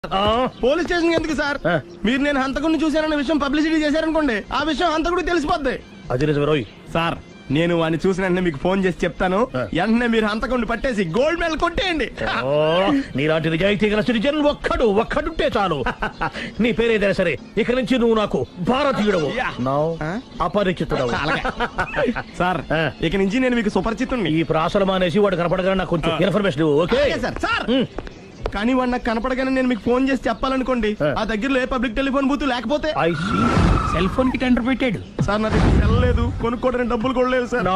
Police station ఎందుకు sir? మీరు నేను హంతకుడిని చూశానన్న విషయం పబ్లిసిటీ చేశారనుకోండి, ఆ విషయం హంతకుడికి తెలిసిపోద్ది. అది నిజమే సార్, నేను వాడిని చూసిన వెంటనే మీకు ఫోన్ చేసి చెప్తాను. వెంటనే మీరు హంతకుడిని పట్టేసి గోల్డ్ మెడల్ కొట్టేయండి. నీలాంటి నిజాయితీ గల సిటిజన్ ఒక్కడుంటే చాలు. నీ పేరేదైనా సరే, ఇక నుంచి నువ్వు నాకు భారతీయుడవు, అపరిచితుడవు. సార్, ఇక నుంచి నేను మీకు సుపరిచితుడిని. ఈ ప్రాసలు మానేసి వాడు కనపడగా నాకు కొంచెం ఇన్ఫర్మేషన్ ఓకే సార్. కానీ వాడు నాకు కనపడగానే నేను మీకు ఫోన్ చేసి చెప్పాలనుకోండి, ఆ దగ్గరలో ఏ పబ్లిక్ టెలిఫోన్ బూత్ లేకపోతే సెల్ ఫోన్ కి టెండర్ పెట్టాడు సార్. నా దగ్గర సెల్ లేదు, కొనుక్కోవడానికి డబ్బులు కూడా లేదు సార్.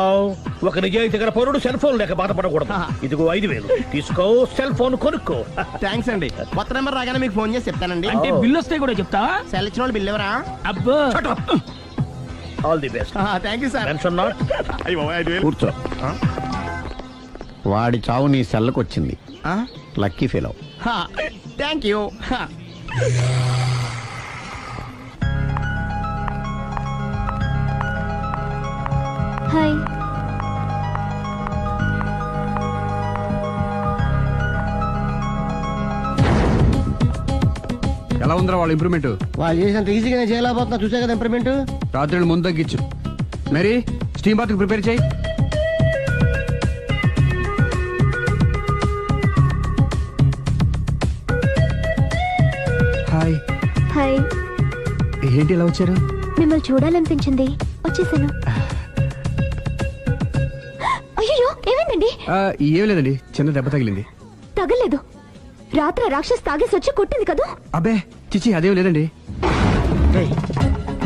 ఒక నిజాయితీ గల పౌరుడు సెల్ ఫోన్ లేక బాధపడకూడదు. ఇదిగో 5,000 తీసుకో, సెల్ ఫోన్ కొనుక్కో. థ్యాంక్స్ అండి. కొత్త నెంబర్ రాగానే మీకు ఫోన్ చేసి చెప్తానండి. అంటే బిల్ వస్తే కూడా చెప్తావా? సెల్ ఇచ్చిన వాళ్ళు బిల్ ఎవరా? అబ్బో, all the best. Thank you sir. Tension not. కూర్చో. వాడి చావు నీ సెల్లకు వచ్చింది. Lucky fellow. Thank you. Hi. ఎలా ఉందిరా వాళ్ళ ఇంప్రూవ్మెంట్? వాళ్ళు చేసినంత ఈజీగా చేయలేకపోతున్నా, చూసా కదా ఇంప్రూవ్మెంట్. రాత్రి ముందు తగ్గించు. మరి స్టీమ్ బాత్ ప్రిపేర్ చేయి. హాయ్. హాయ్. ఏంటి ఇలా వచ్చారు? మిమ్మల్ని చూడాలనిపించింది, వచ్చేసాను. అయ్యో, ఏమైందండి? ఏం లేదండి, చిన్న దెబ్బ తగిలింది. తగలేదు. రాత్రి రాక్షస్ తాగేసి వచ్చి కొట్టింది కదా? అబ్బే చిచి, అదేం లేదండి.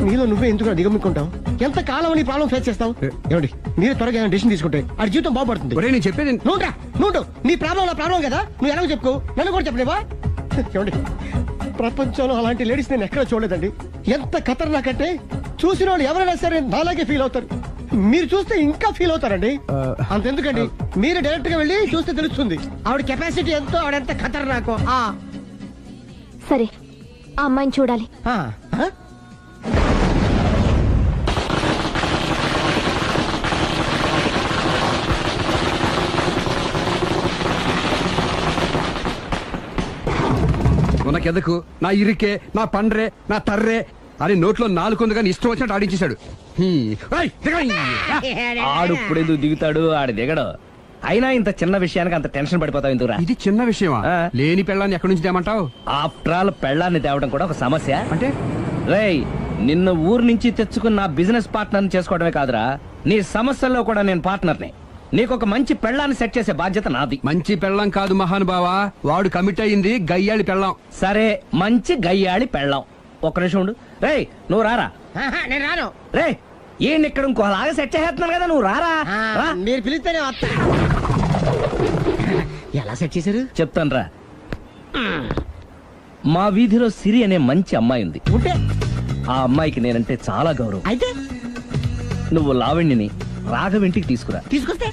నీలో నువ్వే ఎందుకు దిగమ్ముకుంటావు? ఎంత కాలం నీ ప్రాబ్లం ఫేస్ చేస్తావు? ఏమండి, మీరే త్వరగా డిసిషన్ తీసుకుంటే ఆ జీవితం బాగుపడుతుంది. ఒరేయ్, నేను చెప్పేది నువ్వు నీ ప్రాబ్లం నా ప్రాబ్లం కదా, నువ్వు ఎలా చెప్పుకో, నన్ను కూడా చెప్పలేవా? ఏమండి, ప్రపంచంలో అలాంటి లేడీస్ నేను ఎక్కడ చూడలేదండి. ఎంత ఖతర్నాకంటే చూసిన వాళ్ళు ఎవరైనా సరే నాలాగే ఫీల్ అవుతారు. మీరు చూస్తే ఇంకా ఫీల్ అవుతారండి. అంతెందుకండి, మీరు డైరెక్ట్ గా వెళ్ళి చూస్తే తెలుస్తుంది ఆవిడ కెపాసిటీ ఎంతో, ఆవిడెంత ఖతర్నాకో. సరే, ఆ అమ్మాయిని చూడాలి. ఉనకెదకు నా ఇరికే, నా పండ్రే, నా తర్రే అని నోట్లో నాలుగు కానీ ఇష్టం వచ్చినట్టు ఆడించేశాడు. ఆడు ఇప్పుడు ఎందుకు దిగుతాడు? ఆడు దిగడు. అయినా ఇంత చిన్న విషయానికి అంత టెన్షన్ పడిపోతావు ఎందుకురా? ఇది చిన్న విషయమా? లేని పెళ్ళాన్ని ఎక్కడి నుంచి తేమంటావు? ఆఫ్టర్ ఆల్ పెళ్ళాన్ని తేవడం కూడా ఒక సమస్య. అంటే రేయ్, నిన్ను ఊరు నుంచి తెచ్చుకున్న నా బిజినెస్ పార్ట్నర్ చేసుకోవడమే కాదురా, నీ సమస్యల్లో కూడా నేను పార్ట్నర్ని. నీకు ఒక మంచి పెళ్ళాన్ని సెట్ చేసే బాధ్యత నాది. మంచి పెళ్ళం కాదు మహానుభావా, వాడు కమిట్ అయింది గయ్యాళి పెళ్ళం. సరే, మంచి గయ్యాళి పెళ్ళాం. ఒక్క నిమిషం ఉండు. రేయ్, నువ్వు రారా. నేను రాను. రేయ్, ఈయన ఇక్కడ ఇంకోలాగా సెట్ చేస్తున్నాను కదా, నువ్వు రారా. మీరు పిలిస్తేనే వస్తా. ఎలా సెట్ చేశారు చెప్తాను రా. మా వీధిలో సిరి అనే మంచి అమ్మాయి ఉంది. ఉంటే ఆ అమ్మాయికి నేనంటే చాలా గౌరవం. అయితే నువ్వు లావణ్యని రాఘవింటికి తీసుకురా. తీసుకొస్తే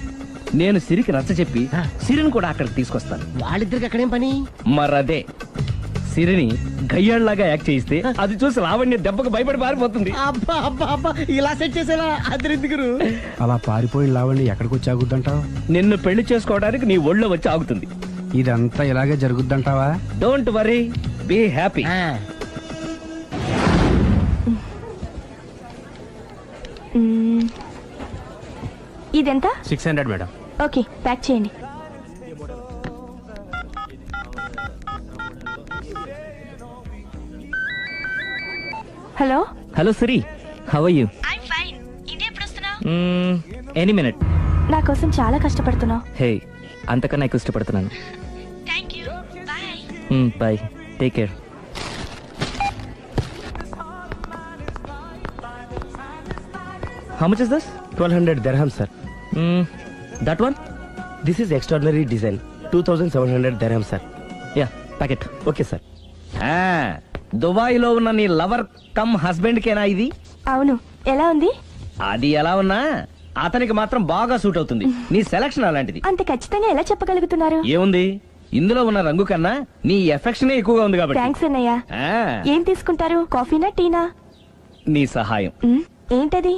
నేను సిరికి నచ్చ చెప్పి సిరిని కూడా అక్కడికి తీసుకొస్తాను. వాళ్ళిద్దరికి అక్కడేం పని? మరదే, సిరిని గయ్యాళ్ళలాగా యాక్ట్ చేయిస్తే అది చూసి లావణ్య దెబ్బకు భయపడి పారిపోతుంది. అబ్బా అబ్బా అబ్బా, ఇలా సెట్ చేసేలా అద్దరిద్దరు. అలా పారిపోయిన లావండి ఎక్కడికి వచ్చి ఆగుద్దంటావు? నిన్ను పెళ్లి చేసుకోవడానికి నీ ఒళ్ళో వచ్చి ఆగుతుంది. ఇదంతా ఇలాగే జరుగుద్దంటావా? Don't worry, be happy. ఇదెంత? 600 మేడం. ఓకే, ప్యాక్ చేయండి. Hello. Hello Siri, how are you? Any minute. నా కోసం చాలా కష్టపడుతున్నావు. హే, అంతకన్నా ఎక్కువ ఇష్టపడుతున్నాను. Bye, take care. How much is this? 1200 dirhams, sir. That one? This is extraordinary design. 2700 dirhams, sir. Yeah, pack it. Okay, sir. Dubai లో ఉన్న నీ లవర్ కమ్ హస్బెండ్ కేనా ఇది? అవును. ఎలా ఉంది? అది ఎలా ఉన్నా అతనికి మాత్రం బాగా సూట్ అవుతుంది. నీ సెలక్షన్ అలాంటిది. అంత ఖచ్చితంగా ఎలా చెప్పగలుగుతున్నారు? ఏముంది, ఇందులో ఉన్న రంగు కన్నా నీ ఎఫెక్షన్ ఎక్కువగా ఉంది కాబట్టి. థ్యాంక్స్ అన్నయ్య. ఏం తీసుకుంటారు, కాఫీనా టీనా? నీ సహాయం. ఏంటది?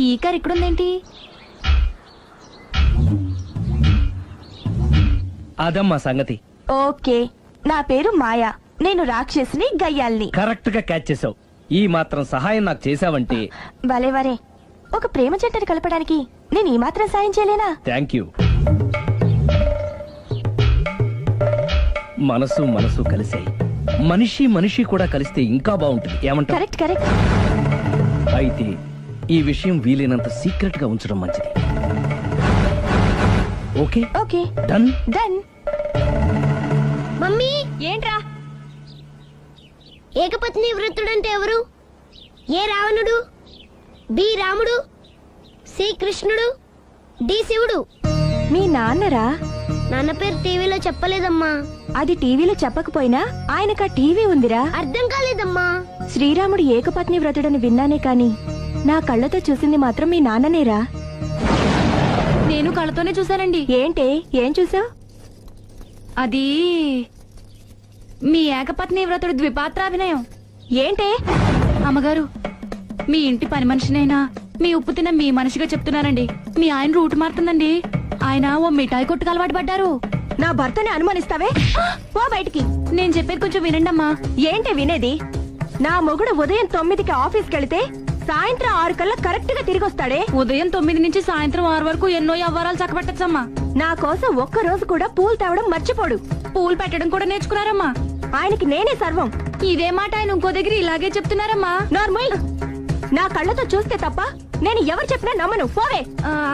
ఈ కార్ ఇక్కడుందేంటి? అదమ్మా సంగతి. ఓకే, నా పేరు మాయా. నేను రాక్షసిని గయ్యాల్ని. కరెక్ట్ గా క్యాచ్ చేసావు. ఈ మాత్రం సహాయం నాకు చేసావంటే భలేవరే, ఒక ప్రేమ జంటను కలపడానికి నేను ఈ మాత్రం సాయం చేయలేనా? Thank you. మనసు మనసు కలిసాయి, మనిషి మనిషి కూడా కలిస్తే ఇంకా బాగుంటుంది. ఏమంటావు? Correct correct. అయితే ఈ విషయం వీలైనంత సీక్రెట్ గా ఉంచడం మంచిది. Okay okay done. Done. Mummy, ఏంట్రా? ఏకపత్ని వృత్తుడంటే ఎవరు? ఏ రావణుడు, బి రాముడు, సి కృష్ణుడు, డి శివుడు. మీ నాన్నరా? నాన్న పేరు టీవీలో చెప్పలేదమ్మా. అది టీవీలో చెప్పకపోయినా ఆయనకా టీవీ ఉందిరా. అర్థం కాలేదమ్మా. శ్రీరాముడు ఏకపత్ని వ్రతుడని విన్నానే కాని నా కళ్ళతో చూసింది మాత్రం మీ నాన్ననేరా. నేను కళ్ళతోనే చూశానండి. ఏంటే, ఏం చూసావ్? అది మీ ఏకపత్ని వ్రతుడు ద్విపాత్రాభినయం. ఏంటే? అమ్మగారు, మీ ఇంటి పని మనిషినైనా మీ ఉప్పు తిన్న మీ మనిషిగా చెప్తున్నానండి. మీ ఆయన రూట్ మారుతుందండి. ఆయన ఓ మిఠాయి కొట్టుకు అలవాటు పడ్డారు. నా భర్తని అనుమానిస్తావే? పో బయటికి. నేను చెప్పేది కొంచెం వినండి అమ్మా. ఏంటి వినేది? నా మొగుడు ఉదయం 9కి ఆఫీస్కి వెళితే సాయంత్రం 6 కల్లా కరెక్ట్ గా తిరిగి వస్తాడే. ఉదయం 9 నుంచి సాయంత్రం 6 వరకు ఎన్నో వ్యవహారాలు చక్కబెట్టచ్చమ్మా. నా కోసం ఒక్క రోజు కూడా పూలు తేవడం మర్చిపోడు. పూలు పెట్టడం కూడా నేర్చుకున్నారమ్మా. ఆయనకి నేనే సర్వం. ఇదే మాట ఆయన ఇంకో దగ్గర ఇలాగే చెప్తున్నారమ్మా. నార్మల్. నా కళ్ళతో చూస్తే తప్ప నేను ఎవరు చెప్పినా నమ్మను. పోవే.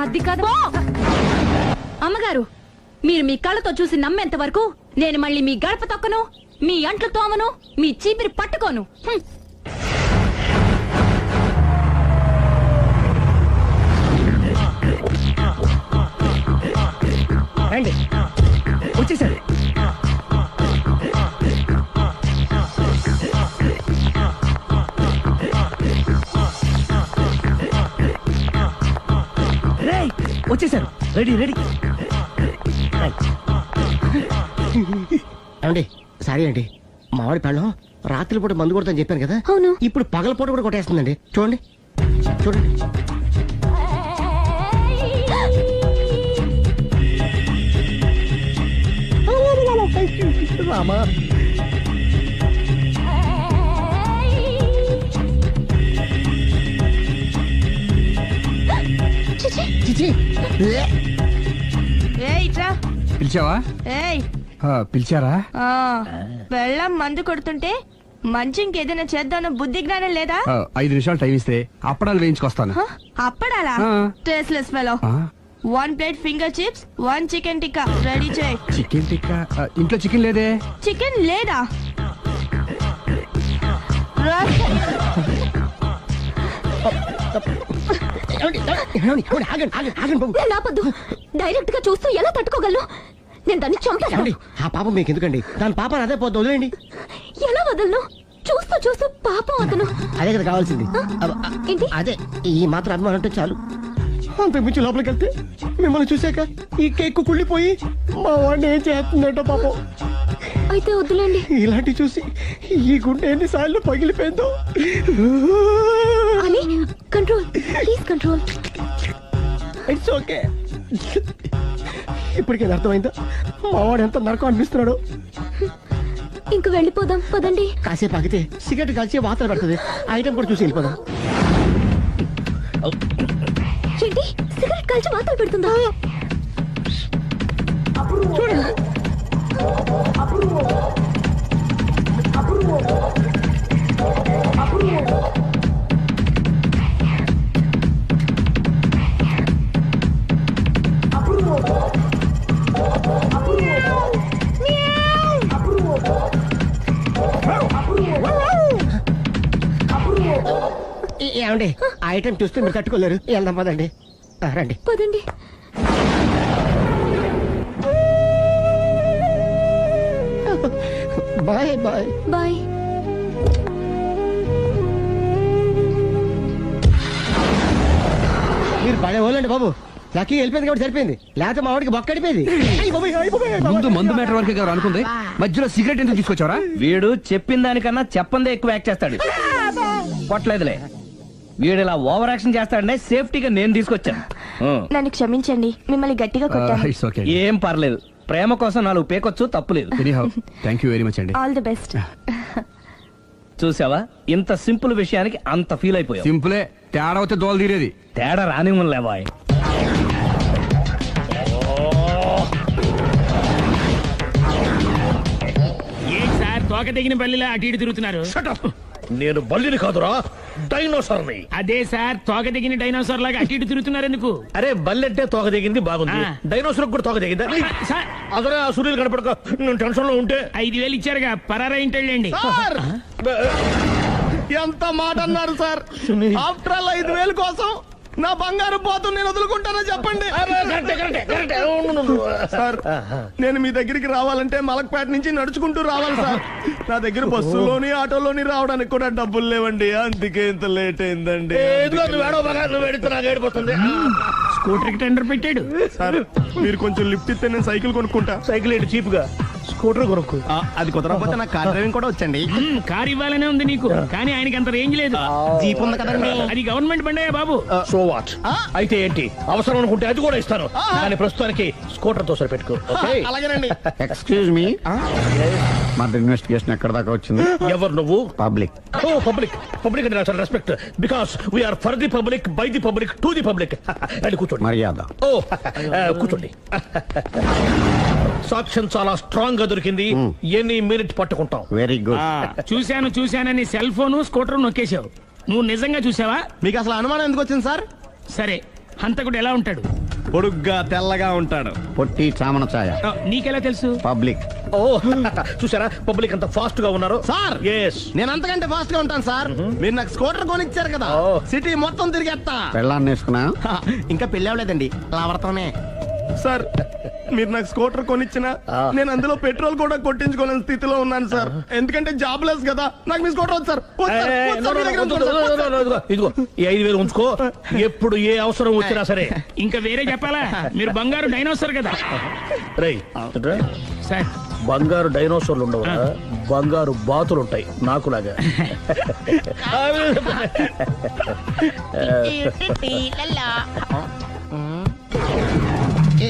అది కాదు అమ్మగారు, మీరు మీ కళ్ళతో చూసి నమ్మేంత వరకు నేను మళ్ళీ మీ గడప తొక్కను, మీ అంట్లు తోమను, మీ చీపిరి పట్టుకోను. హ్మ్. రండి. వచ్చేసారు. రేయ్, వచ్చేసారు. Ready ready. ఏమండి, సారీ అండి, మామిడి పళ్ళం రాత్రిపూట మందు కొడతాను చెప్పాను కదా. అవును. ఇప్పుడు పగలపూట కూడా కొట్టేస్తుందండి. చూడండి చూడండి. రామా, చిచి. పిలిచావా? పిలిచారా? వెళ్ళం మందు కొడుతుంటే మంచి ఇంకేదైనా చేద్దాను బుద్ధి జ్ఞానం లేదా? 5 నిమిషాలు టైం ఇస్తే అప్పడాలు వేయించుకొస్తాను. అప్పడాలా? ఆ. Tasteless fellow. 1 plate finger chips, 1 chicken tikka ready చేయి. చికెన్ టిక్కా? ఇంట్లో చికెన్ లేదే. చికెన్ లేదా? నాపద్దు. డైరెక్ట్ గా చూస్తూ ఎలా తట్టుకోగలను? నేను దాన్ని చంపేస్తాను. ఆ పాపం మీకు ఎందుకండి? దాని పాప అదే పోతుంది, వదిలేండి. ఎలా వదలను? చూస్తూ చూస్తూ పాపం అతను. అదే కదా కావాల్సింది. ఏంటి? అదే ఈ మాత్రం అభిమానం అంటే చాలు. అంతకు మించి లోపలికి వెళ్తే మిమ్మల్ని చూసాక ఈ కేక్ కుళ్ళిపోయి మా వాడిని ఏం చేస్తుందంటో పాపం. అయితే వద్దులేండి. ఇలాంటి చూసి ఈ గుండె ఎన్నిసార్లు పగిలిపోయిందో. అని control, please control. It's okay. ఇప్పటికే అర్థమైందా మా వాడు ఎంత నరకం అనిపిస్తున్నాడు? ఇంక వెళ్ళిపోదాం పదండి. కాసేపు ఆగితే సిగరెట్ కాల్చి వాతలు పడుతుంది. ఐటమ్ కూడా చూసి వెళ్ళిపోదాం. ఏంటి, సిగరెట్ కాల్చి వాతలు పెడుతుందా? చూడండి. ఏమండి, ఆ ఐటమ్ చూస్తే మీరు తట్టుకోలేరు. వెళ్దాం పదండి. రండి పదండి. Bye bye bye. మీరు పడే వాళ్ళండి బాబు. లక్కీ వెళ్ళిపోయింది కాబట్టి సరిపోయింది, లేకపోతే మా వాడికి బొక్క అడిపోయింది. ముందు మందు మ్యాటర్ వరకే కదా అనుకుంది, మధ్యలో సిగరెట్ ఎందుకు తీసుకొచ్చావరా? వీడు చెప్పిన దానికన్నా చెప్పందే ఎక్కువ యాక్ట్ చేస్తాడు. కొట్టలేదులే. వీడు ఇలా ఓవర్ యాక్షన్ చేస్తాడనే సేఫ్టీగా నేను తీసుకొచ్చాను. నన్ను క్షమించండి, మిమ్మల్ని గట్టిగా కొట్టాను. It's okay. ఏం పర్లేదు. ప్రేమ కోసం 4 పేకొచ్చు తప్పులేదు. Anyhow thank you very much అండి. All the best. చూసావా, ఇంత సింపుల్ విషయానికి అంత ఫీల్ అయిపోయావు. సింపులే, తేడా అయితే దోలు తీరేది. తేడా రానివ్వలేవా? ఏంటి సార్ తోక తెగిన బల్లిలా అటు ఇటు తిరుగుతున్నారు? Shut up! నేను బల్లిని కాదురా, డైనోసార్ని. అదే సార్ తోక తెగిన డైనోసార్ లాగా అటు ఇటు తిరుగుతున్నారు ఎందుకు? అరే బల్లెట్టే తోక దిగింది బాగుంది, ఆ. డైనోసార్ కూడా తోక దిగిందా? సార్ అదరే ఆ సూర్యులు కనపడక నేను టెన్షన్ లో ఉంటే 5,000 ఇచ్చారుగా, పరారా ఇంటండి. ఎంత మాట అన్నారు సార్? ఆఫ్టర్ ఆల్ 5,000 కోసం నా బంగారు పోతు నేను వదులుకుంటానా చెప్పండి సార్. నేను మీ దగ్గరికి రావాలంటే మలక్పేట నుంచి నడుచుకుంటూ రావాలి సార్. నా దగ్గర బస్సులోని ఆటోలోని రావడానికి కూడా డబ్బులు లేవండి, అందుకే ఇంత లేట్ అయిందండి. స్కూటర్ కి టెండర్ పెట్టాడు. సార్ మీరు కొంచెం లిఫ్ట్ ఇస్తే నేను సైకిల్ కొనుక్కుంటా. సైకిల్ ఏంటి చీప్ గా, స్కూటర్ కొనుక్కు. అది కుదరకపోతే నాకు కార్ డ్రైవింగ్ కూడా వచ్చండి. కారు ఇవ్వాలనే ఉంది నీకు, కానీ ఆయనకి అంత రేంజ్ లేదు. జీప్ ఉంది కదండి. అది గవర్నమెంట్ బండయా బాబు. So what? అయితే ఏంటి, అవసరం అనుకుంటే అది కూడా ఇస్తాను, కానీ ప్రస్తుతానికి స్కూటర్ తో సరిపెట్టుకో. అలాగేనండి. ఎక్స్క్యూజ్ మీ, మర్డర్ ఇన్వెస్టిగేషన్ ఎక్కడ దాకా వచ్చింది? ఎవరు నువ్వు? పబ్లిక్. ఓ పబ్లిక్. పబ్లిక్ అంటే చాలా respect, because we are for the public, by the public, to the public. అది కూర్చోండి. మర్యాద. ఓ కూర్చోండి. సాక్ష్యం చాలా స్ట్రాంగ్ గా దొరికింది, ఎన్ని మినిట్ పట్టుకుంటాం. Very good. చూశానని సెల్ ఫోన్ స్కూటర్ నొక్కేశావు. నువ్వు నిజంగా చూసావా? మీకు అసలు అనుమానం ఎందుకు వచ్చింది సార్? సరే, హంతకుడు ఎలా ఉంటాడు? పొడుగ్గా తెల్లగా ఉంటాడు. పొట్టి చామన ఛాయ. నీకెలా తెలుసు? పబ్లిక్. ఓ చూసారా పబ్లిక్ అంత ఫాస్ట్ గా ఉన్నారు. సార్ ఎస్, నేను అంతకంటే ఫాస్ట్ గా ఉంటాను సార్. మీరు నాకు స్కూటర్ కొనిచ్చారు కదా, సిటీ మొత్తం తిరిగేస్తా. పెళ్ళాన్ని వేసుకున్నా? ఇంకా పెళ్లి అవ్వలేదండి, లావర్తోనే. సార్ మీరు నాకు స్కూటర్ కొనిచ్చిన నేను అందులో పెట్రోల్ కూడా కొట్టించుకోలేని స్థితిలో ఉన్నాను సార్. ఎందుకంటే జాబ్ లెస్ కదా, నాకు మీ స్కూటర్ వద్దు సార్. వద్దు సార్, వద్దు సార్, మీ దగ్గర ఉంచుకోండి సార్. ఇదిగో ఈ 5,000 ఉంచుకో, ఎప్పుడు ఏ అవసరం వచ్చినా సరే. ఇంకా వేరే చెప్పాలా? మీరు బంగారు డైనోసార్ కదా. రేయ్ సార్ బంగారు డైనోసార్లు ఉండవు, బంగారు బాతులు ఉంటాయి నాకులాగా.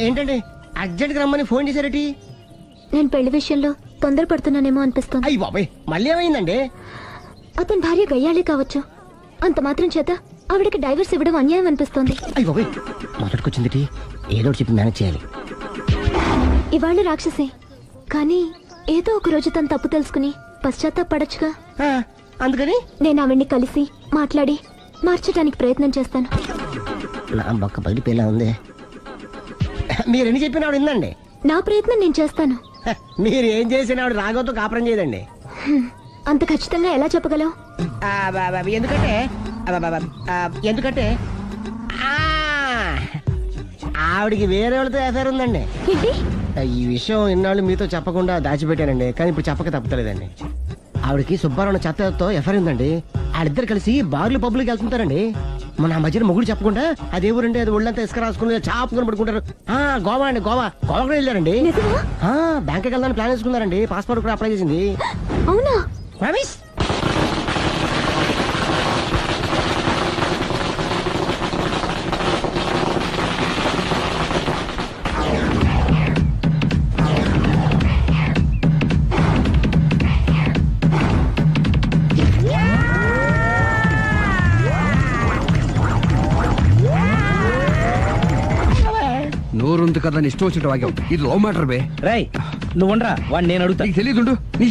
ఏంటండి అర్జెంట్ గా రమ్మని ఫోన్ చేశారటి? నేను పెళ్లి విషయంలో తొందరపడుతున్నానేమో అనిపిస్తోంది. అయ్యి బాబాయ్, మళ్ళీ ఏమైందండి? అతని భార్య గయ్యాళే కావచ్చు, అంత మాత్రం చేత ఆవిడకి డైవర్స్ ఇవ్వడం అన్యాయం అనిపిస్తోంది. అయ్యి బాబాయ్, మొదటికొచ్చింది ఏదో ఒకటి చెప్పి మేనేజ్ చేయాలి. ఇవాళ రాక్షసే, కానీ ఏదో ఒక రోజు తను తప్పు తెలుసుకుని పశ్చాత్తాపడొచ్చుగా. అందుకని నేను ఆవిడ్ని కలిసి మాట్లాడి మార్చడానికి ప్రయత్నం చేస్తాను. నా బొక్క పగిలిపోయేలా ఉంది. మీరు ఎన్ని చెప్పిన ఆవిడ ఉందండి. నా ప్రయత్నం నేను చేస్తాను. మీరు ఏం చేసిన ఆవిడ రాగోతో కాపురం చేయదండి. అంత ఖచ్చితంగా ఎలా చెప్పగలవు? ఎందుకంటే ఎందుకంటే ఆవిడికి వేరే వాళ్ళతో ఎఫైర్ ఉందండి. ఏంటి? ఈ విషయం ఇన్నాళ్ళు మీతో చెప్పకుండా దాచిపెట్టానండి, కానీ ఇప్పుడు చెప్పక తప్పుతలేదండి. ఆవిడకి సుబ్బారావు చెత్తతో ఎఫైర్ ఉందండి. వాళ్ళిద్దరు కలిసి బార్లు పబ్లిక్ వెళ్తుంటారండి. మన ఆ మధ్యన మొగుడు చెప్పకుండా అదే ఊరండి, అది ఒళ్ళంతా ఇసుక రాసుకుని చాపుకొని పడుకుంటారు. గోవా అండి, గోవా కూడా వెళ్ళారండి. నిజమా? బ్యాంక్కి వెళ్దాని ప్లాన్ వేసుకున్నారండి. పాస్పోర్ట్ కూడా అప్లై చేసింది. అవునా? రమేష్ నోరుంది కదా అని ఇష్టం వచ్చినట్టు వాక్యం. ఇది లవ్ మ్యాటర్ బే. రై నువ్వు ఉండరా, వాడిని నేను అడుగుతా. నీకు తెలియదుండు. నీ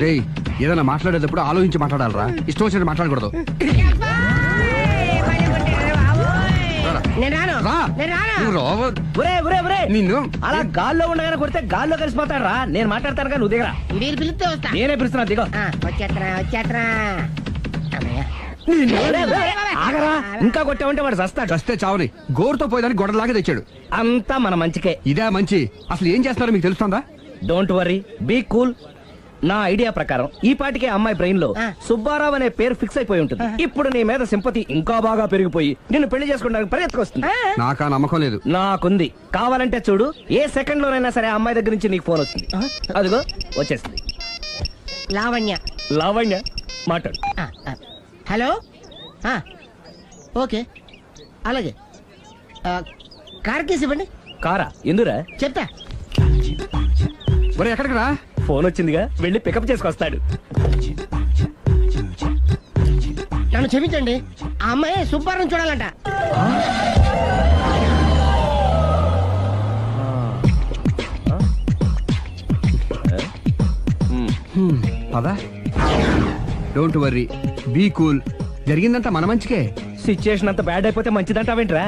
రేయ్, ఏదైనా మాట్లాడేటప్పుడు ఆలోచించి మాట్లాడాలరా, ఇష్టం వచ్చినట్టు మాట్లాడకూడదు. రా. నువ్వు రావ- ఒరే ఒరే ఒరే, నిన్ను అలా గాల్లో ఉండగానే కొడితే గాల్లో కలిసిపోతాడు రా. నేను మాట్లాడతాను కానీ నువ్వు దిగరా. మీరు పిలిస్తే వస్తా. నేనే పిలుస్తున్నా, దిగో. వచ్చేట్రా ఒరే, ఒరే, ఆగరా, ఇంకా కొట్టావంటే వాడు చస్తాడు. చస్తే చావని గోరుతో పోయేదానికి గొడవలాగా తెచ్చాడు. అంతా మన మంచికే. ఇదే మంచి. అసలు ఏం చేస్తారో మీకు తెలుస్తుందా? Don't worry, be cool. నా ఐడియా ప్రకారం ఈ పాటికే అమ్మాయి బ్రెయిన్ లో సుబ్బారావు అనే పేరు ఫిక్స్ అయిపోయి ఉంటుంది. ఇప్పుడు నీ మీద సింపతి ఇంకా బాగా పెరిగిపోయి నిన్ను పెళ్లి చేసుకోవడానికి పరిగెత్తుకొస్తుంది. నాకా నమ్మకం లేదు. నాకుంది. కావాలంటే చూడు, ఏ సెకండ్ లోనైనా సరే ఆ అమ్మాయి దగ్గర నుంచి నీకు ఫోన్ వస్తుంది. అదిగో వచ్చేస్తుంది. లావణ్య. లావణ్య మాట్లాడు. హలో ఓకే అలాగే కార్ కేసు ఇవ్వండి. కారా ఎందురా? చెప్తా. ఒరే ఎక్కడికి రా? ఫోన్ వచ్చిందిగా, వెళ్ళి పికప్ చేసుకొస్తాడు. నన్ను క్షమించండి, ఆ అమ్మాయి సుబ్బారం చూడాలంట. పదా, డోంట్ వర్రీ, బీ కూల్. జరిగిందంతా మన మంచికే. సిచ్యుయేషన్ అంత బ్యాడ్ అయిపోతే మంచిదంటావేంట్రా?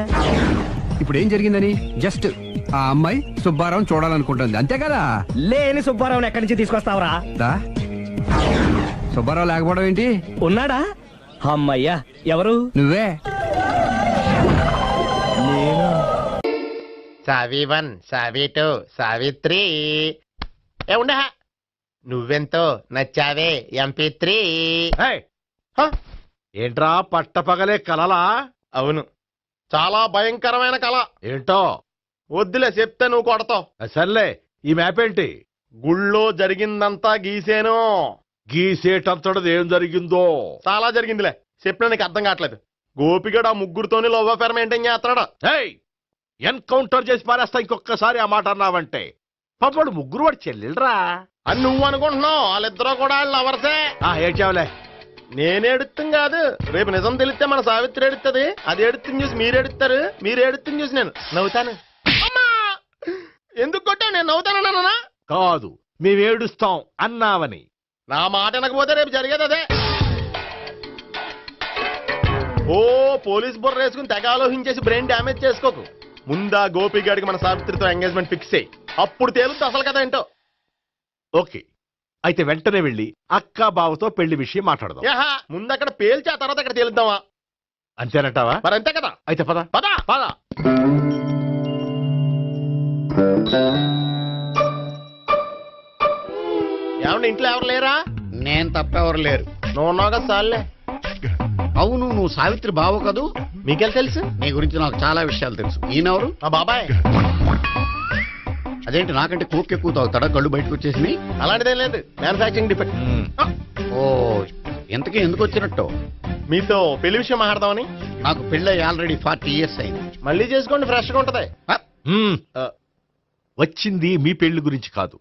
ఇప్పుడు ఏం జరిగిందని జస్ట్ ఆ అమ్మాయి సుబ్బారావు చూడాలనుకుంటుంది, అంతే కదా? లేని సుబ్బారావుని ఎక్కడి నుంచి తీసుకొస్తావురా? దా, సుబ్బారావు లేకపోవడం ఏంటి? ఉన్నాడా? అమ్మయ్యా, ఎవరు? నువ్వే. సావి 1, సావి 2, సావిత్రి. ఉండ నువ్వెంతో నచ్చావే MP3. ఏంట్రా పట్టపగలే కలలా? అవును, చాలా భయంకరమైన కళ. ఏంటో వద్దులే, చెప్తే నువ్వు కొడతావు. సర్లే, ఈ మ్యాప్ ఏంటి? గుళ్ళో జరిగిందంతా గీసేను. గీసేటంతటది ఏం జరిగిందో? చాలా జరిగిందిలే, చెప్పినా నీకు అర్థం కావట్లేదు. గోపిగడు ఆ ముగ్గురుతోని లవ్ అఫేర్ మెయింటైన్ చేస్తాడా? ఎన్కౌంటర్ చేసి పారేస్తా ఇంకొకసారి ఆ మాట అన్నావంటే. పాపడు ముగ్గురు వాడు చెల్లెలరా అని నువ్వు అనుకుంటున్నావు, వాళ్ళిద్దరూ కూడా లవర్సే. ఏడ్చావులే. నేనేడుతుంది కాదు, రేపు నిజం తెలిస్తే మన సావిత్రి ఎడుతుంది. అది ఎడుతుంది చూసి మీరు ఎడుతారు, మీరు ఎడుతుంది చూసి నేను నవ్వుతాను. అమ్మా, ఎందుకు కొట్టా? నేను నవ్వుతానన్నా కాదు, మేమేడుస్తాం అన్నావని. నా మాట వినకపోతే రేపు జరిగేది అదే. ఓ పోలీస్ బుర్ర వేసుకుని తెగ ఆలోచించేసి బ్రెయిన్ డ్యామేజ్ చేసుకోకు. ముందా గోపిగాడికి మన సావిత్రితో ఎంగేజ్మెంట్ ఫిక్స్ అయ్యి, అప్పుడు తేలుతుంది అసలు కదా ఏంటో. ఓకే, అయితే వెంటనే వెళ్ళి అక్క బావతో పెళ్లి విషయం మాట్లాడదాం. ముందు అక్కడ పేల్చి ఆ తర్వాత అక్కడ తేలుద్దామా? అంతేనంటావా? మరి అంతే కదా. అయితే పద పద పద. ఏమండి, ఇంట్లో ఎవరు లేరా? నేను తప్పెవరు లేరు. నువ్వు ఉన్నావు కదా సార్లే. అవును, నువ్వు సావిత్రి బావ కదూ? మీకెళ్ళి తెలుసు? నీ గురించి నాకు చాలా విషయాలు తెలుసు. ఈయనెవరు? మా బాబాయ్. అదేంటి, నాకంటే కోక్ ఎక్కువ తాగుతాడా? కళ్ళు బయటకు వచ్చేసి. అలాంటిదేం లేదు, మ్యానుఫాక్చరింగ్ డిఫెక్ట్. ఓ, ఇంతకీ ఎందుకు వచ్చినట్టు? మీతో పెళ్లి విషయం మాట్లాడదామని. నాకు పెళ్ళి ఆల్రెడీ 40 years అయింది. మళ్ళీ చేసుకోండి, ఫ్రెష్ గా ఉంటది. వచ్చింది మీ పెళ్లి గురించి కాదు,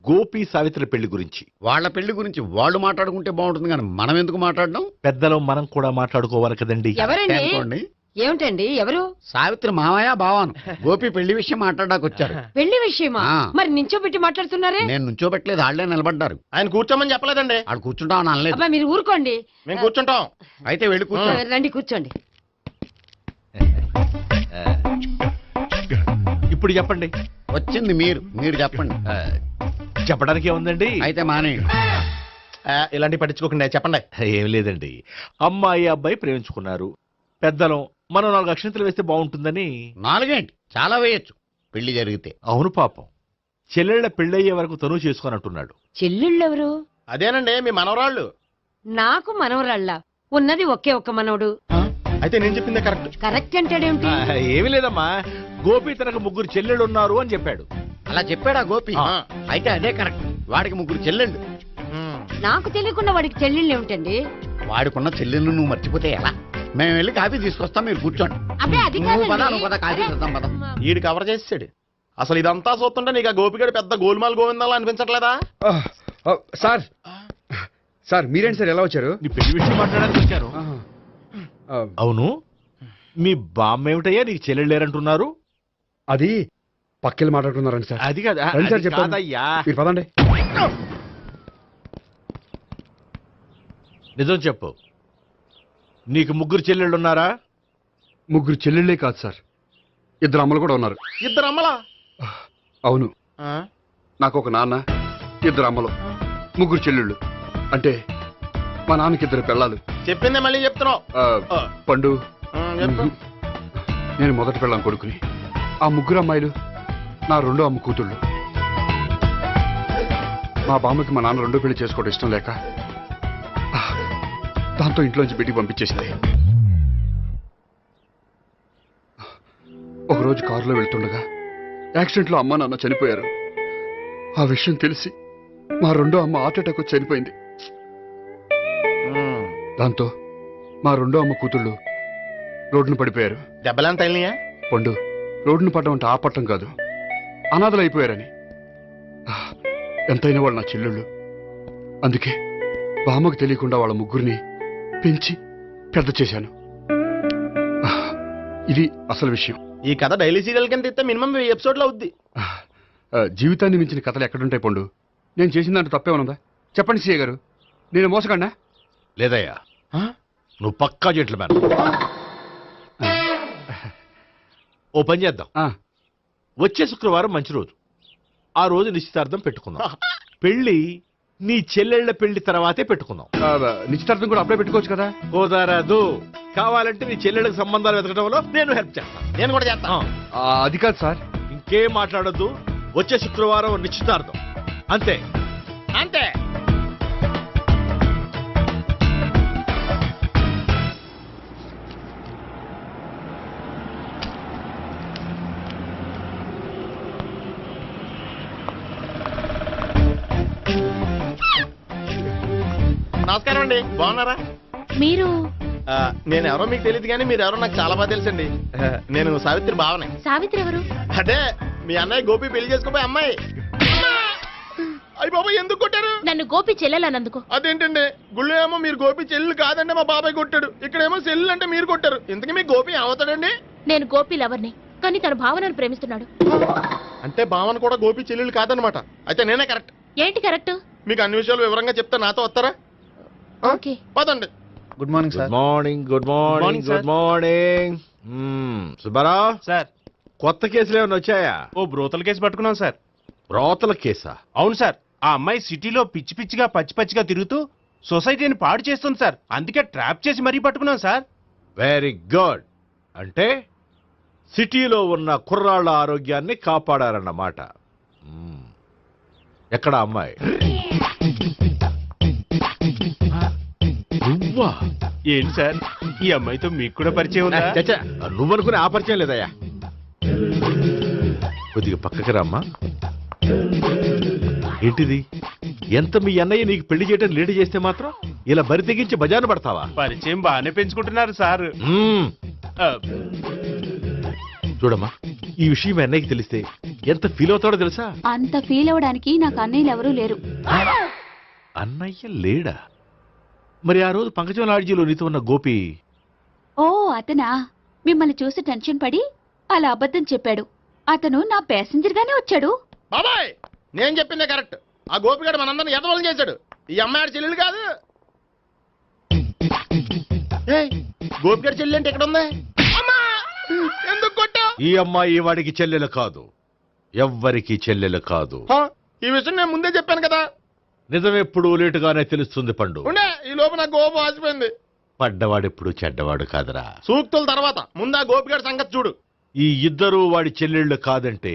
గోపి సావిత్రి పెళ్లి గురించి. వాళ్ళ పెళ్లి గురించి వాళ్ళు మాట్లాడుకుంటే బాగుంటుంది, కానీ మనం ఎందుకు మాట్లాడడం? పెద్దలో మనం కూడా మాట్లాడుకోవాలి కదండి. అనుకోండి. ఏమిటండి, ఎవరు? సావిత్రి మామయ్య బావాను. గోపి పెళ్లి విషయం మాట్లాడడానికి వచ్చారు. పెళ్లి విషయమా? ఆ. మరి నించోబెట్టి మాట్లాడుతున్నారే? నేను నుంచోబెట్టలేదు, వాళ్ళే నిలబడ్డారు. ఆయన కూర్చోమని చెప్పలేదండి. వాళ్ళు కూర్చుంటామని అనలేదు. అబ్బా, మీరు ఊరుకోండి. మేము కూర్చుంటాం. అయితే వెళ్ళి కూర్చో. రండి, కూర్చోండి. ఇప్పుడు చెప్పండి. వచ్చింది మీరు చెప్పండి. చెప్పడానికి ఏముందండి? అయితే మానేయండి. ఇలాంటి పట్టించుకోకుండా చెప్పండి. ఏం లేదండి, అమ్మాయి అబ్బాయి ప్రేమించుకున్నారు. పెద్దలం మనం 4 అక్షంతలు వేస్తే బాగుంటుందని. 4 ఏంటి, చాలా వేయచ్చు పెళ్లి జరిగితే. అవును, పాపం చెల్లెళ్ళ పెళ్ళయ్యే వరకు తను చేసుకోనంటున్నాడు. చెల్లెళ్ళెవరు? అదేనండి, మీ మనవరాళ్ళు. నాకు మనవరాళ్ళ ఉన్నది ఒకే ఒక్క మనవడు. అయితే నేను చెప్పిందే కరెక్ట్. కరెక్ట్ అంటాడేమిటి? ఏమీ లేదమ్మా, గోపి తనకు 3 చెల్లెళ్ళు ఉన్నారు అని చెప్పాడు. అలా చెప్పాడా గోపి? అయితే అదే కరెక్ట్. వాడికి 3 చెల్లెళ్ళు. నాకు తెలియకుండా వాడికి చెల్లెళ్ళు ఏమిటండి? వాడికున్న చెల్లెళ్ళు నువ్వు మర్చిపోతే ఎలా? మేము వెళ్ళి కాఫీ తీసుకొస్తాం, మీరు కూర్చోండి. అబ్బే, అది నువ్వు పద, కాదండి. నువ్వు పద, కాఫీ చేద్దాం పద. ఈడు కవర్ చేసాడు. అసలు ఇదంతా చూస్తుంటే నీకు ఆ గోపిగడు పెద్ద గోల్మాల్ గోవిందాలు అనిపించట్లేదా? సార్ మీరేంటి సార్, ఎలా వచ్చారు? నీ పెళ్లి విషయం మాట్లాడడానికి వచ్చారు. అవును, మీ బామ్మ ఏమిటయ్యా నీకు చెల్లెళ్ళు లేరంటున్నారు? అది పక్కెళ్ళి మాట్లాడుకున్నారండి సార్. అది కాదు, రండి సార్, అది చెప్తాను. కాదయ్యా. మీరు పదండి. నిజం చెప్పు, నీకు 3 చెల్లెళ్ళు ఉన్నారా? 3 చెల్లెళ్ళే కాదు సార్, 2 అమ్మలు కూడా ఉన్నారు. 2 అమ్మలా? అవును, నాకు ఒక నాన్న, 2 అమ్మలు, 3 చెల్లెళ్ళు. అంటే మా నాన్నకి 2 పిల్లలు. చెప్పిందే మళ్ళీ చెప్తున్నావు. పండు, చెప్పు. నేను మొదటి పిల్లం కొడుకుని. ఆ 3 అమ్మాయిలు నా 2వ అమ్మ కూతుళ్ళు. మా బామ్మకి మా నాన్న 2వ పెళ్లి చేసుకోవడం ఇష్టం లేక దాంతో ఇంట్లోంచి బిడ్డికి పంపించేసింది. ఒకరోజు కారులో వెళ్తుండగా యాక్సిడెంట్లో అమ్మ నాన్న చనిపోయారు. ఆ విషయం తెలిసి మా 2వ అమ్మ హార్ట్ అటాక్ వచ్చి చనిపోయింది. దాంతో మా రెండో అమ్మ కూతుళ్ళు రోడ్డును పడిపోయారు. దెబ్బలంత తగిలినాయా? పండు, రోడ్డును పడ్డం అంటే ఆ పట్టం కాదు, అనాథలు అయిపోయారని. ఎంతైనా వాళ్ళు నా చెల్లెళ్ళు. అందుకే బామ్మకు తెలియకుండా వాళ్ళ ముగ్గురిని పెంచి పెద్ద చేశాను. ఇది అసలు విషయం. ఈ కథ డైలీ సీరియల్ కింద ఇస్తే మినిమం 1000 ఎపిసోడ్లు అవుద్ది. జీవితాన్ని మించిన కథలు ఎక్కడుంటాయి పండు? నేను చేసిన దాంట్లో తప్పే ఉన్నదా? చెప్పండి సీఏ గారు, నేను మోసకండా? లేదయ్యా, నువ్వు పక్కా జెంట్లమ్యాన్. ఓ పని చేద్దాం. వచ్చే శుక్రవారం మంచి రోజు. ఆ రోజు నిశ్చితార్థం పెట్టుకుందాం. పెళ్లి నీ చెల్లెళ్ల పెళ్లి తర్వాతే పెట్టుకుందాం. నిశ్చితార్థం కూడా అప్పుడే పెట్టుకోవచ్చు కదా? కుదరదు. కావాలంటే నీ చెల్లెళ్ళకి సంబంధాలు వెతకడంలో నేను హెల్ప్ చేస్తాను. నేను కూడా చేస్తాను. అది కాదు సార్. ఇంకేం మాట్లాడొద్దు. వచ్చే శుక్రవారం నిశ్చితార్థం, అంతే. అంతే. నమస్కారం అండి, బాగున్నారా? మీరు నేను ఎవరో మీకు తెలియదు కానీ మీరు ఎవరో నాకు చాలా బాగా తెలుసండి. నేను సావిత్రి బావనే. సావిత్రి ఎవరు? అదే మీ అన్నయ్య గోపి పెళ్లి చేసుకోపోయి అమ్మాయి. అయ్యి బాబాయ్, ఎందుకు కొట్టారు? నన్ను గోపి చెల్లెలన్నందుకు. అదేంటండి, గుళ్ళు ఏమో మీరు గోపి చెల్లెలు కాదంటే మా బాబాయ్ కొట్టాడు, ఇక్కడేమో చెల్లెలు అంటే మీరు కొట్టారు. ఇంతకీ మీ గోపి ఏమవుతాడండి? నేను గోపి లవర్ని, కానీ తన భావనను ప్రేమిస్తున్నాడు. అంటే భావన కూడా గోపి చెల్లెలు కాదనమాట. అయితే నేనే కరెక్ట్. ఏంటి కరెక్ట్? మీకు అన్ని విషయాలు వివరంగా చెప్తే నాతో వస్తారా? ఓకే, పదండి. Good morning sir. Morning. Good morning. Good morning. Subbarao sir, కొత్త కేసులు ఏమైనా వచ్చాయా? ఓ బ్రోతల కేసు పట్టుకున్నాం సార్. బ్రోతల కేసా? అవును సార్, ఆ అమ్మాయి సిటీలో పిచ్చి పిచ్చిగా పచ్చిగా తిరుగుతూ సొసైటీని పాడు చేస్తుంది సార్. అందుకే ట్రాప్ చేసి మరీ పట్టుకున్నాం సార్. Very good. అంటే సిటీలో ఉన్న కుర్రాళ్ళ ఆరోగ్యాన్ని కాపాడారన్నమాట. ఎక్కడ అమ్మాయి? నువ్వా? ఏంటి సార్, ఈ అమ్మాయితో మీకు కూడా పరిచయం ఉందా? చచ్చా, నువ్వనుకునే ఆ పరిచయం లేదయ్యా. కొద్దిగా పక్కకి రామ్మా. ఏంటిది? ఎంత మీ అన్నయ్య నీకు పెళ్లి చేయడం లేట్ చేస్తే మాత్రం ఇలా బరి తెగించి బజారు పడతావా? పరిచయం బాగానే పెంచుకుంటున్నారు సార్. చూడమ్మా, ఈ విషయం మీ అన్నయ్యకి తెలిస్తే ఎంత ఫీల్ అవుతాడో తెలుసా? అంత ఫీల్ అవడానికి నాకు అన్నయ్యలు ఎవరూ లేరు. అన్నయ్య లేడా? మరి ఆ రోజు పంకజం లాడ్జీలో నీతో ఉన్న గోపి? ఓ అతనా? మిమ్మల్ని చూసి టెన్షన్ పడి అలా అబద్ధం చెప్పాడు. అతను నా ప్యాసింజర్ గానే వచ్చాడు. బాబాయ్, నేను చెప్పిందే కరెక్ట్. ఆ గోపిగాడు మనందరిని ఎదవలం చేశాడు. ఈ అమ్మాయి చెల్లెలు కాదు. గోపిగాడి చెల్లెలు అంటే ఇక్కడ ఉంది. ఎందుకు కొట్టా? ఈ అమ్మాయి వాడికి చెల్లెలు కాదు, ఎవ్వరికి చెల్లెలు కాదు. ఈ విషయం నేను ముందే చెప్పాను కదా. నిజమెప్పుడు లేటుగానే తెలుస్తుంది పండు. ఉండే, ఈ లోపు నాకు గోపు ఆసిపోయింది. పడ్డవాడెప్పుడు చెడ్డవాడు కాదురా. సూక్తుల తర్వాత ముందు ఆ గోపిగాడి సంగతి చూడు. ఈ ఇద్దరూ వాడి చెల్లెళ్ళు కాదంటే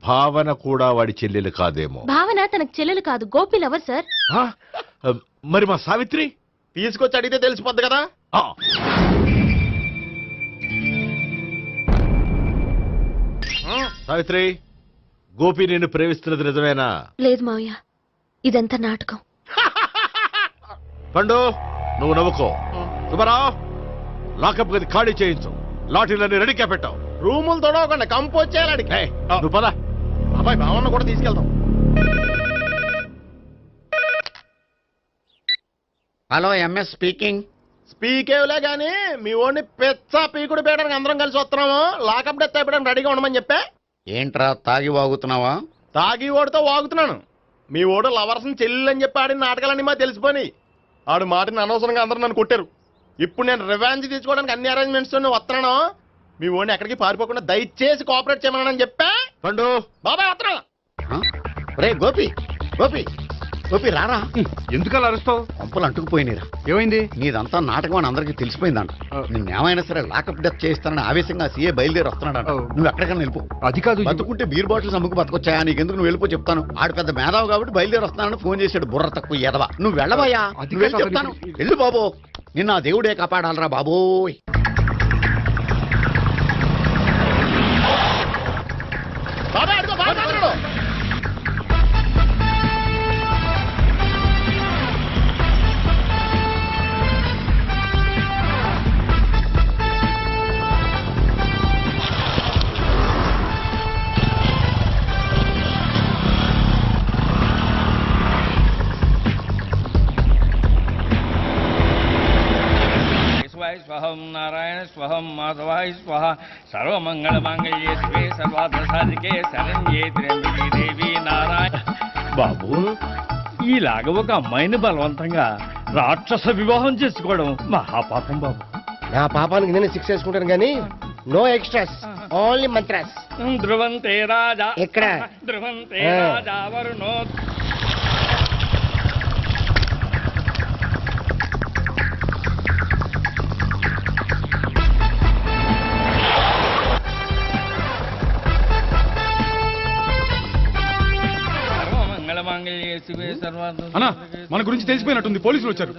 భావన కూడా వాడి చెల్లెలు కాదేమో. భావన తనకు చెల్లెలు కాదు, గోపి లవర్ సార్. మరి మా సావిత్రి? తీసుకొచ్చి అడిగితే తెలిసిపోద్ది కదా. సావిత్రి, గోపి నేను ప్రేమిస్తున్నది నిజమేనా? లేదు మావయ్య, ఇదంతా నాటకం. పండు, నువ్వు నవ్వుకో. సుబ్బారావు, లాకప్ గది ఖాళీ చేయించు. లాఠీలన్నీ రెడీగా పెట్టావు. రూములు తొడవకుండా కంపోజ్ చేయాలి. నువ్వు పద. అబ్బాయి, భావన కూడా తీసుకెళ్తాం. Hello, MS speaking. స్పీకేవ్లే గానీ మీ ఓడిని పెచ్చ పీకుడు పేయడానికి అందరం కలిసి వస్తున్నాము. లాకప్ డెత్ అయిపోయడానికి రెడీగా ఉండమని చెప్పే. ఏంట్రా తాగి వాగుతున్నావా? తాగి ఓడితో వాగుతున్నాను. మీ ఓడు లవర్స్ని చెల్లెలని చెప్పి ఆడిన నాటకాలన్నీ మా తెలిసిపోయి ఆడు మాటని అనవసరంగా అందరూ నన్ను కొట్టారు. ఇప్పుడు నేను రివెంజ్ తీసుకోవడానికి అన్ని అరేంజ్మెంట్స్ వస్తున్నాను. మీ ఓడిని ఎక్కడికి పారిపోకుండా దయచేసి కోఆపరేట్ చేయమని చెప్పా. పండు, బాబాయ్ వస్తున్నా. రే గోపి, గోపి, గోపి రారా. ఎందుకు అలా అరుస్తావు? పంపులు అంటుకుపోయినరా. ఏమైంది? నీదంతా నాటకం అని అందరికీ తెలిసిపోయిందంట. నిన్నేమైనా సరే లాకప్ డెత్ చేయిస్తానని ఆవేశంగా సీఏ బయలుదేరి వస్తున్నాడంట. నువ్వు ఎక్కడికైనా వెళ్ళిపో. అది కాదు, బతుకుంటే బీర్ బాటిల్స్ అమ్ముకు బతకొచ్చాయా? నీకెందుకు, నువ్వు వెళ్ళిపో చెప్తాను. ఆడు పెద్ద మేధావు కాబట్టి బయలుదేరి వస్తున్నానని ఫోన్ చేశాడు. బుర్ర తక్కువ ఎదవా. నువ్వు వెళ్ళబోయా? నువ్వు వెళ్ళి చెప్తాను. వెళ్ళు బాబో, నిన్న ఆ దేవుడే కాపాడాలరా బాబోయ్. బాబాయ్ అడుగు, బాబాయ్ అడుగు. ఓం మాధవాయ స్వాహ సర్వమంగళ మాంగళ్యే శివే సర్వార్థ సాధికే శరణ్యే త్ర్యంబకే దేవి నారాయణ. బాబు, ఇలాగ ఒక అమ్మాయిని బలవంతంగా రాక్షస వివాహం చేసుకోవడం మహాపాపం బాబు. నా పాపానికి నేను శిక్ష వేసుకుంటాను కానీ నో ఎక్స్ట్రాస్, ఓన్లీ మంత్రాస్. ధ్రువంతే రాజా ఎక్కడ? ధ్రువంతే రాజా వరుణో. అన్నా, మన గురించి తెలిసిపోయినట్టుంది, పోలీసులు వచ్చారు.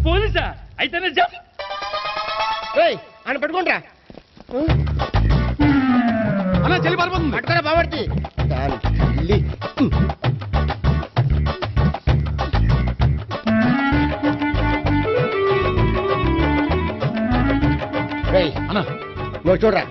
పోలీసా? అయితేనే చెప్పు. ఆయన పట్టుకుంటా అన్నా, చెల్లి పారిపోతుంది. పట్టుకురా బాబర్తి. దాని తల్లి. అన్నా, నువ్వు చూడరా.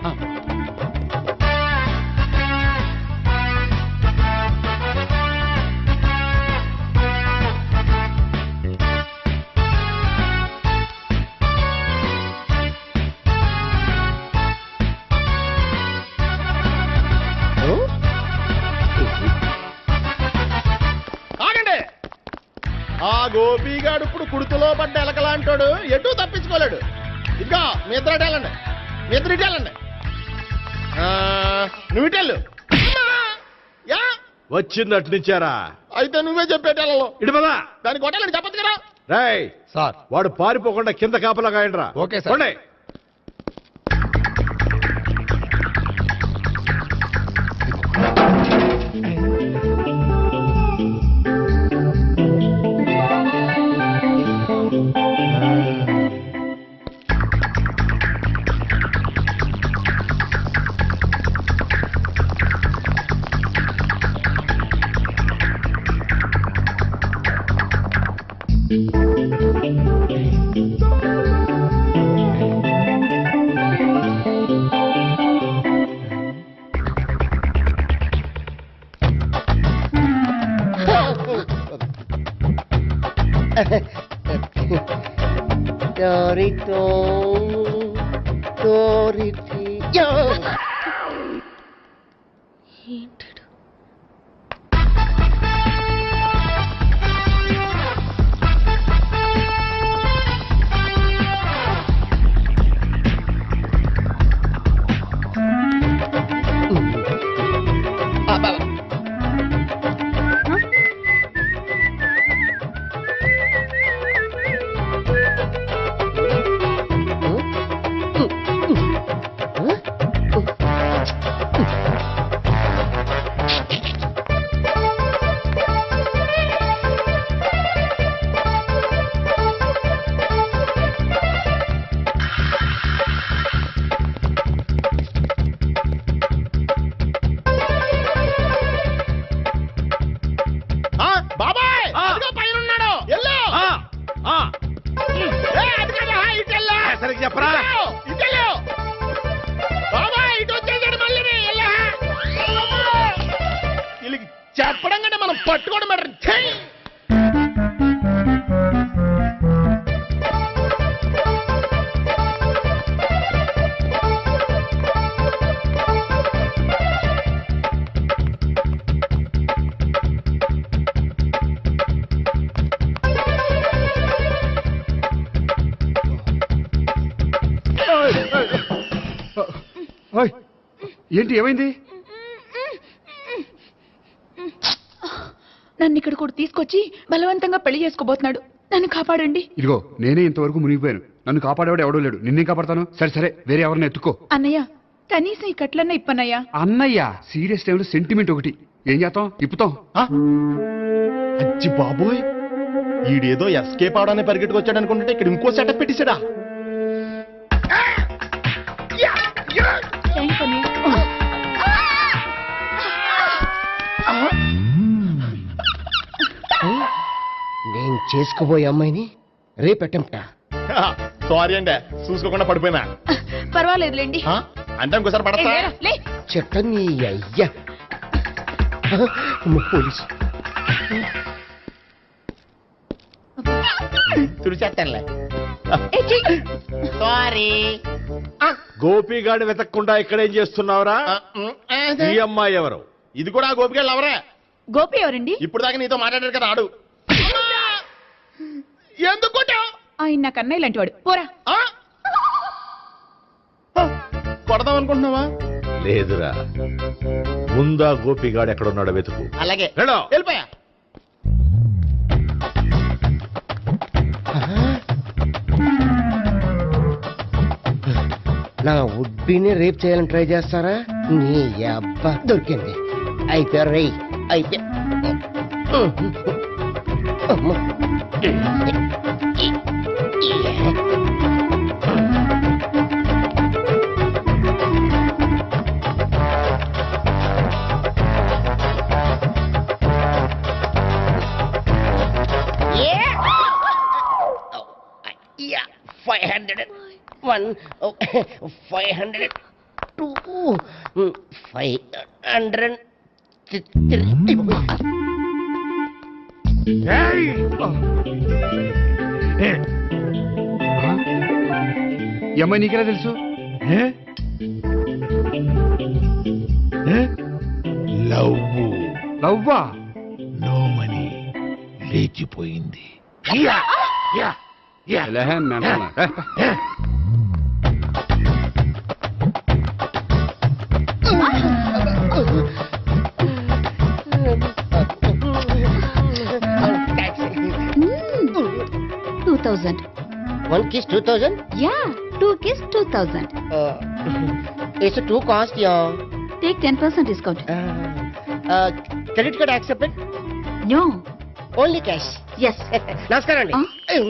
ఆ గోపిగాడు ఇప్పుడు కుడుతులో పడ్డ ఎలకలాంటాడు, ఎటు తప్పించుకోలేడు. ఇంకా మీ ఇద్దరు ఇటేళ్ళండి, మీ ఇద్దరు ఇటేళ్ళండి. నువ్వు ఇటెళ్ళు. యా వచ్చింది అటు నుంచారా? అయితే నువ్వే చెప్పేటెళ్ళలో ఇటు పదా. దానికి కొట్టాలని చెప్పచ్చు కదా. రేయ్ సార్, వాడు పారిపోకుండా కింద కాపలా కాయండిరా. Okay sir. పోండి. Dorito, Doriti. చెప్పరా? చెప్పడం కంటే మనం పట్టుకోవడం బెటర్. ఏంటి, ఏమైంది? నన్ను ఇక్కడ కూడా తీసుకొచ్చి బలవంతంగా పెళ్లి చేసుకోబోతున్నాడు. నన్ను కాపాడండి. ఇదిగో, నేనే ఇంతవరకు మునిగిపోయాను. నన్ను కాపాడేవాడు ఎవడో లేడు. నిన్నే కాపాడతాను. సరే సరే, వేరే ఎవరిని ఎత్తుకో. అన్నయ్య, కనీసం ఈ కట్లన్నా ఇప్పన్నయ్యా. అన్నయ్య, సీరియస్ టైంలో సెంటిమెంట్ ఒకటి. ఏం చేస్తాం? ఇప్పుతాం. అచ్చి బాబోయ్, ఈడేదో ఎస్కేప్ అవడానికి పరిగెట్టుకొచ్చాడు అనుకుంటే ఇక్కడ ఇంకో సెటప్ పెట్టేశాడా? నేను చేసుకోబోయే అమ్మాయిని రేపెట్టంటా. సారీ అండి, చూసుకోకుండా పడిపోయినా. పర్వాలేదులేండి. అంటే ఇంకోసారి పడతా. చెట్ట నీ అయ్యా. పోలీసు తుడిచేస్తానులే. సారీ గోపిగాడు వెతక్కుండా ఇక్కడేం చేస్తున్నావురా? ఈ అమ్మాయి ఎవరు? ఇది కూడా గోపికలు ఎవరే? గోపి ఎవరండి? ఇప్పుడు దాకా నీతో మాట్లాడారు కదా ఆడు. ఎందుకు కొట్టావ్? ఆయన నాకు అన్నయ్య లాంటి వాడు. పోరా. కొడదాం అనుకుంటున్నావా? లేదురా, ముందా గోపిగాడు ఎక్కడున్నాడో వెతుకు. అలాగే వెళ్ళు. వెళ్ళిపోయా. నా ఉడ్బీని రేప్ చేయాలని ట్రై చేస్తారా? నీ అబ్బా దొరికింది. అయితే రై అయితే ఈ అమ్మాయి నీకెలా తెలుసు? లవ్వా? నో మనీ లేచిపోయింది. One kiss 2000? Yeah, 2 kiss 2000. It's too cost, yeah. Take 10% discount. Credit card accepted? No. Only cash. Yes. నమస్కారం అండి. Hey.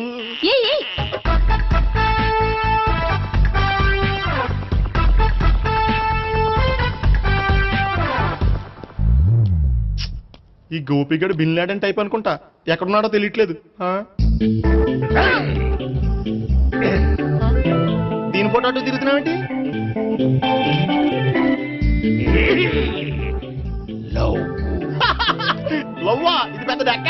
ఈ గోపిగడు బిన్ లాడెన్ టైప్ అనుకుంటా. ఎక్కడున్నాడో తెలియట్లేదు. దీని ఫోటో అటు తిరుగుతున్నావేంటి? లవ్వా? ఇది పెద్ద డెక్క.